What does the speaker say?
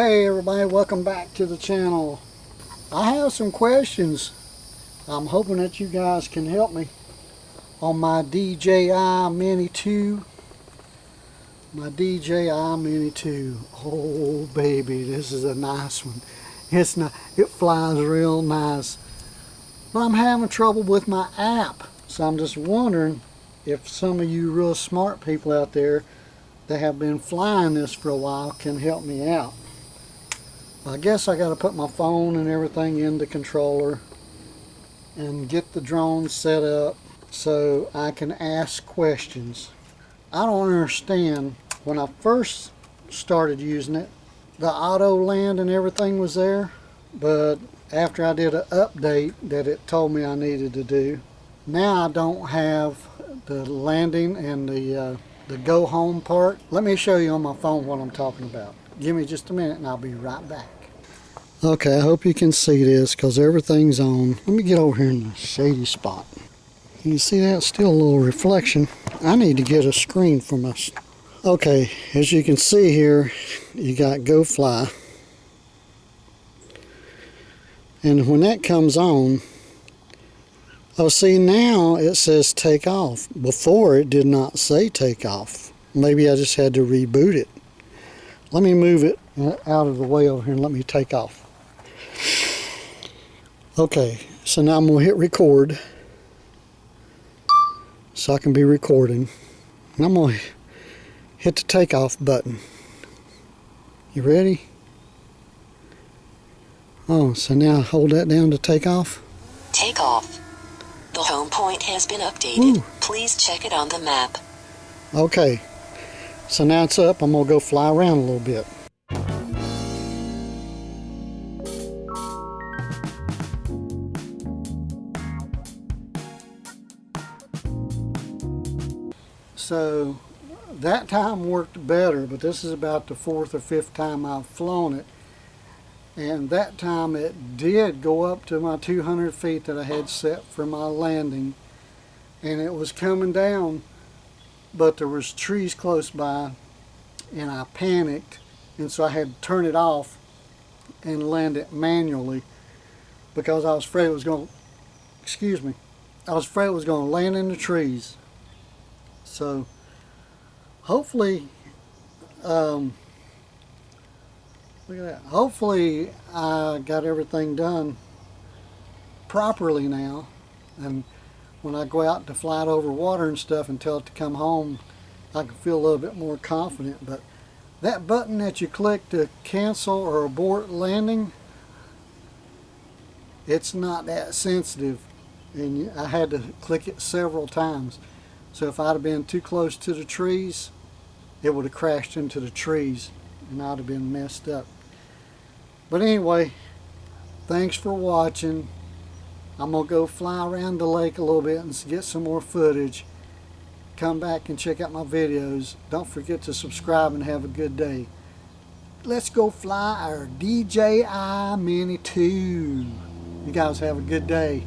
Hey everybody, welcome back to the channel. I have some questions. I'm hoping that you guys can help me on my DJI Mini 2. My DJI Mini 2. Oh baby, this is a nice one. It flies real nice. But I'm having trouble with my app. So I'm just wondering if some of you real smart people out there that have been flying this for a while can help me out. I guess I got to put my phone and everything in the controller and get the drone set up so I can ask questions. I don't understand. When I first started using it, the auto land and everything was there, but after I did an update that it told me I needed to do, now I don't have the landing and the go home part. Let me show you on my phone what I'm talking about. Give me just a minute and I'll be right back. Okay, I hope you can see this because everything's on. Let me get over here in the shady spot. You see that? Still a little reflection. I need to get a screen from us. Okay, as you can see here, you got Go Fly. And when that comes on, oh, see, now it says take off. Before it did not say take off. Maybe I just had to reboot it. Let me move it out of the way over here and let me take off. Okay, so now I'm going to hit record so I can be recording. And I'm going to hit the takeoff button. You ready? Oh, so now hold that down to take off. Take off. The home point has been updated. Ooh. Please check it on the map. Okay, so now it's up. I'm going to go fly around a little bit. So that time worked better, but this is about the 4th or 5th time I've flown it. And that time it did go up to my 200 feet that I had set for my landing. And it was coming down, but there was trees close by and I panicked. And so I had to turn it off and land it manually because I was afraid it was going to, I was afraid it was going to land in the trees. So hopefully, look at that. Hopefully I got everything done properly now. And when I go out to fly it over water and stuff and tell it to come home, I can feel a little bit more confident. But that button that you click to cancel or abort landing, it's not that sensitive. And I had to click it several times. So if I'd have been too close to the trees, it would have crashed into the trees and I'd have been messed up. But anyway, thanks for watching. I'm going to go fly around the lake a little bit and get some more footage. Come back and check out my videos. Don't forget to subscribe and have a good day. Let's go fly our DJI Mini 2. You guys have a good day.